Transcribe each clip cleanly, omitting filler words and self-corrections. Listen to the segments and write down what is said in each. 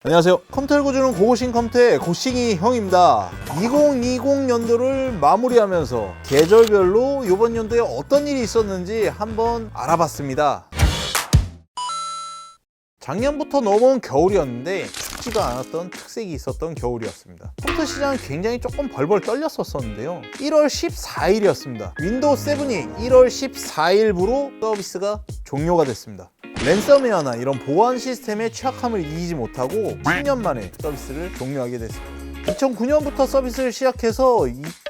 안녕하세요. 컴퓨터를 고주는 고고싱 컴퓨터의 고싱이 형입니다. 2020년도를 마무리하면서 계절별로 이번 연도에 어떤 일이 있었는지 한번 알아봤습니다. 작년부터 넘어온 겨울이었는데 춥지가 않았던 특색이 있었던 겨울이었습니다. 컴퓨터 시장은 굉장히 조금 벌벌 떨렸었는데요. 1월 14일이었습니다. 윈도우 7이 1월 14일부로 서비스가 종료가 됐습니다. 랜섬웨어나 이런 보안 시스템의 취약함을 이기지 못하고 10년 만에 서비스를 종료하게 됐습니다. 2009년부터 서비스를 시작해서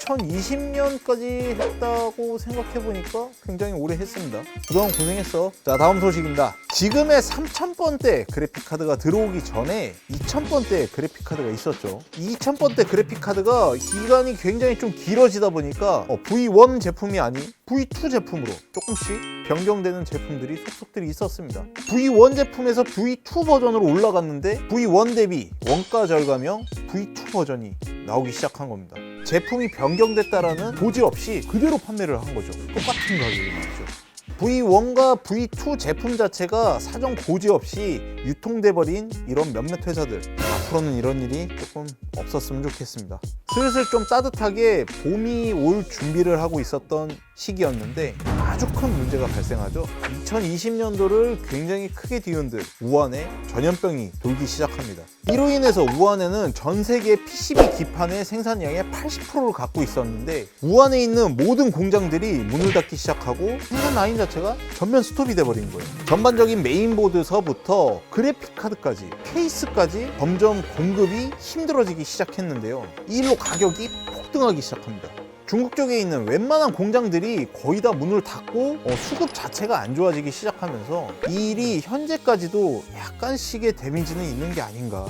2020년까지 했다고 생각해보니까 굉장히 오래 했습니다. 그동안 고생했어. 자, 다음 소식입니다. 지금의 3000번대 그래픽카드가 들어오기 전에 2000번대 그래픽카드가 있었죠. 2000번대 그래픽카드가 기간이 굉장히 좀 길어지다 보니까 V1 제품이 아닌 V2 제품으로 조금씩 변경되는 제품들이 속속들이 있었습니다. V1 제품에서 V2 버전으로 올라갔는데 V1 대비 원가 절감형 V2 버전이 나오기 시작한 겁니다. 제품이 변경됐다라는 고지 없이 그대로 판매를 한 거죠. 똑같은 가격이 나왔죠. V1과 V2 제품 자체가 사전 고지 없이 유통돼 버린 이런 몇몇 회사들, 앞으로는 이런 일이 조금 없었으면 좋겠습니다. 슬슬 좀 따뜻하게 봄이 올 준비를 하고 있었던 시기였는데 아주 큰 문제가 발생하죠. 2020년도를 굉장히 크게 뒤흔들 우한에 전염병이 돌기 시작합니다. 이로 인해서 우한에는 전 세계 PCB 기판의 생산량의 80%를 갖고 있었는데 우한에 있는 모든 공장들이 문을 닫기 시작하고 생산 라인 자체가 전면 스톱이 돼버린 거예요. 전반적인 메인보드서부터 그래픽카드까지 케이스까지 점점 공급이 힘들어지기 시작했는데요. 이 일로 가격이 폭등하기 시작합니다. 중국 쪽에 있는 웬만한 공장들이 거의 다 문을 닫고 수급 자체가 안 좋아지기 시작하면서 이 일이 현재까지도 약간씩의 데미지는 있는 게 아닌가.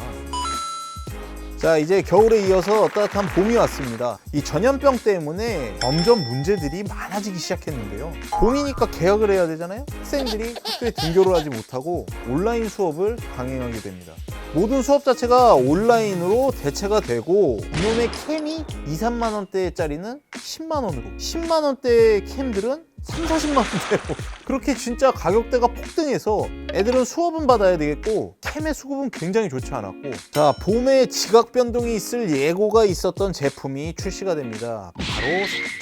자, 이제 겨울에 이어서 따뜻한 봄이 왔습니다. 이 전염병 때문에 점점 문제들이 많아지기 시작했는데요. 봄이니까 개학을 해야 되잖아요. 학생들이 학교에 등교를 하지 못하고 온라인 수업을 강행하게 됩니다. 모든 수업 자체가 온라인으로 대체가 되고 이놈의 캠이 2, 3만 원대짜리는 10만 원으로 10만 원대의 캠들은 3, 40만 원대로 그렇게 진짜 가격대가 폭등해서 애들은 수업은 받아야 되겠고 캠의 수급은 굉장히 좋지 않았고, 자, 봄에 지각 변동이 있을 예고가 있었던 제품이 출시가 됩니다. 바로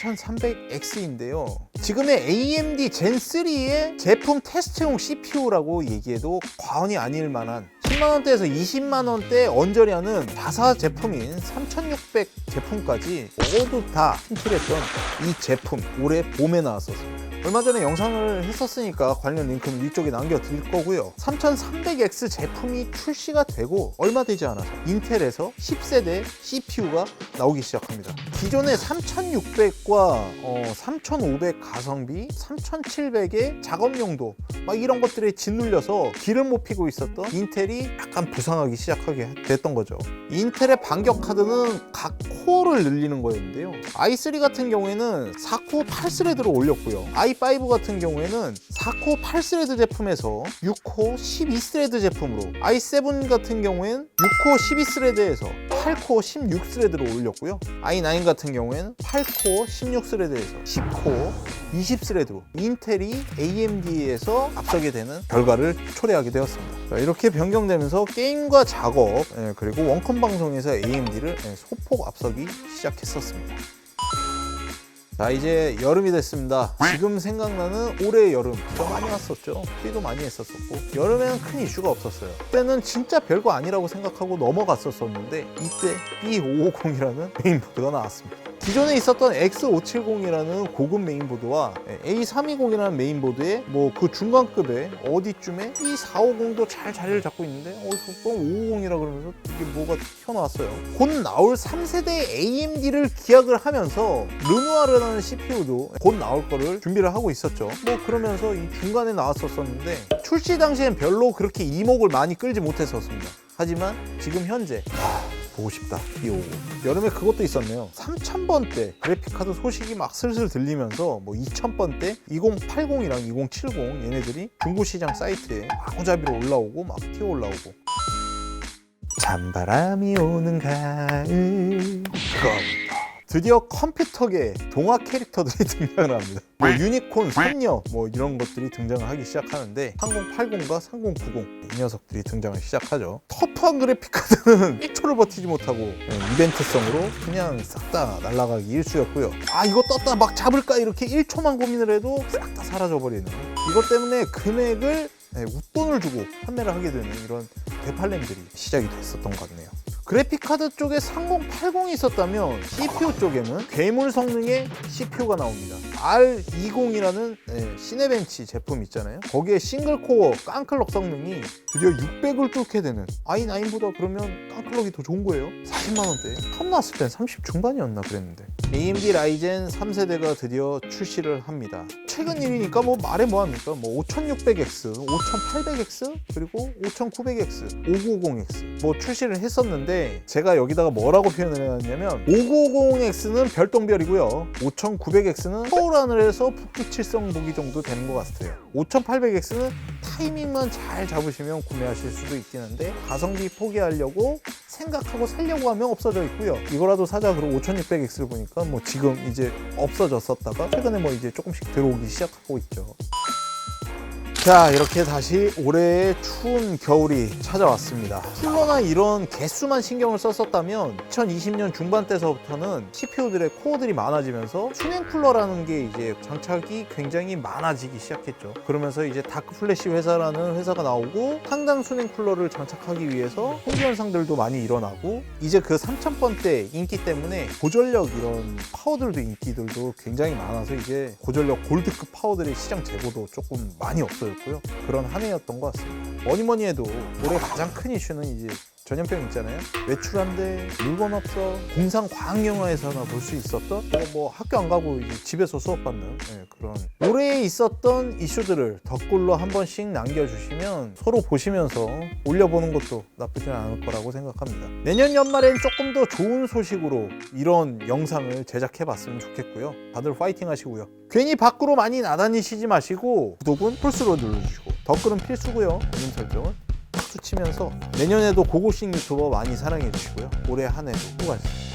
4300X인데요. 지금의 AMD Gen3의 제품 테스트용 CPU라고 얘기해도 과언이 아닐 만한 10만원대에서 20만원대 언저리하는 자사 제품인 3600 제품까지 모두 다 팀킬했던 이 제품 올해 봄에 나왔었습니다. 얼마 전에 영상을 했었으니까 관련 링크는 위쪽에 남겨드릴 거고요. 3300X 제품이 출시가 되고 얼마 되지 않아서 인텔에서 10세대 CPU가 나오기 시작합니다. 기존의 3600과 3500 가성비, 3700의 작업 용도 막 이런 것들에 짓눌려서 길을 못 피고 있었던 인텔이 약간 부상하기 시작하게 됐던 거죠. 인텔의 반격 카드는 각 코어를 늘리는 거였는데요. i3 같은 경우에는 4코어 8스레드로 올렸고요. i5 같은 경우에는 4코어 8스레드 제품에서 6코어 12스레드 제품으로, i7 같은 경우에는 6코어 12스레드에서 8코어 16스레드로 올렸고요. i9 같은 경우에는 8코어 16스레드에서 10코어 20스레드로 인텔이 AMD에서 앞서게 되는 결과를 초래하게 되었습니다. 자, 이렇게 변경되면서 게임과 작업 그리고 원컴 방송에서 AMD를 소폭 앞서기 시작했었습니다. 자, 이제 여름이 됐습니다. 지금 생각나는 올해의 여름 비가 많이 왔었죠. 비도 많이 했었었고 여름에는 큰 이슈가 없었어요. 그때는 진짜 별거 아니라고 생각하고 넘어갔었는데 이때 B550이라는 메인보드가 나왔습니다. 기존에 있었던 X570이라는 고급 메인보드와 A320이라는 메인보드의 그 중간급의 어디쯤에 E450도 잘 자리를 잡고 있는데 어디서 또 550이라 그러면서 이게 뭐가 튀어나왔어요. 곧 나올 3세대 AMD를 기약을 하면서 르누아르라는 CPU도 곧 나올 거를 준비를 하고 있었죠. 그러면서 이 중간에 나왔었는데 출시 당시엔 별로 그렇게 이목을 많이 끌지 못했었습니다. 하지만 지금 현재 보고 싶다. B50. 여름에 그것도 있었네요. 3000번대 그래픽카드 소식이 막 슬슬 들리면서 2000번대 2080이랑 2070 얘네들이 중고시장 사이트에 마구잡이로 올라오고 막 튀어 올라오고. 찬바람이 오는 가을. 그겁니다. 드디어 컴퓨터계 동화 캐릭터들이 등장을 합니다. 뭐 유니콘, 선녀 뭐 이런 것들이 등장을 하기 시작하는데 3080과 3090 이 녀석들이 등장을 시작하죠. 터프한 그래픽카드는 1초를 버티지 못하고 이벤트성으로 그냥 싹 다 날아가기 일쑤였고요. 아 이거 떴다 막 잡을까 이렇게 1초만 고민을 해도 싹 다 사라져버리는, 이것 때문에 금액을 웃돈을 주고 판매를 하게 되는 이런 되팔렘들이 시작이 됐었던 것 같네요. 그래픽카드 쪽에 3080이 있었다면 CPU 쪽에는 괴물 성능의 CPU가 나옵니다. R20이라는 시네벤치 제품 있잖아요. 거기에 싱글코어 깡클럭 성능이 드디어 600을 뚫게 되는, i9보다 그러면 깡클럭이 더 좋은 거예요. 40만원대. 처음 나왔을 땐 30 중반이었나 그랬는데. AMD 라이젠 3세대가 드디어 출시를 합니다. 최근 일이니까 뭐 말해 뭐합니까? 뭐 5600X, 5800X, 그리고 5900X, 5950X 뭐 출시를 했었는데, 제가 여기다가 뭐라고 표현을 해놨냐면 5950X는 별똥별이고요, 5900X는 서울하늘에서 북두칠성 보기 정도 되는 것 같아요. 5800X는 타이밍만 잘 잡으시면 구매하실 수도 있긴 한데, 가성비 포기하려고 생각하고 살려고 하면 없어져 있고요. 이거라도 사자 그러고 5600X를 보니까 뭐 지금 이제 없어졌었다가 최근에 뭐 이제 조금씩 들어오기 시작하고 있죠. 자, 이렇게 다시 올해의 추운 겨울이 찾아왔습니다. 쿨러나 이런 개수만 신경을 썼었다면 2020년 중반 때서부터는 CPU들의 코어들이 많아지면서 수냉 쿨러라는 게 이제 장착이 굉장히 많아지기 시작했죠. 그러면서 이제 다크플래시 회사라는 회사가 나오고 상단 수냉 쿨러를 장착하기 위해서 홍보 현상들도 많이 일어나고, 이제 그 3000번대 인기 때문에 고전력 이런 파워들도 인기들도 굉장히 많아서 이제 고전력 골드급 파워들의 시장 재고도 조금 많이 없어요. 그런 한 해였던 것 같습니다. 뭐니 해도 올해 가장 큰 이슈는 이제 전염병 있잖아요. 외출한데 물건 없어. 공상 과학영화에서나 볼 수 있었던 뭐 학교 안 가고 이제 집에서 수업받는 그런 올해에 있었던 이슈들을 덧글로 한 번씩 남겨주시면 서로 보시면서 올려보는 것도 나쁘지 않을 거라고 생각합니다. 내년 연말엔 조금 더 좋은 소식으로 이런 영상을 제작해봤으면 좋겠고요. 다들 파이팅 하시고요. 괜히 밖으로 많이 나다니시지 마시고 구독은 풀스로 눌러주시고 댓글은 필수고요. 알림 설정은 박수 치면서 내년에도 고고싱 유튜버 많이 사랑해 주시고요. 올해 한 해도 수고하셨습니다.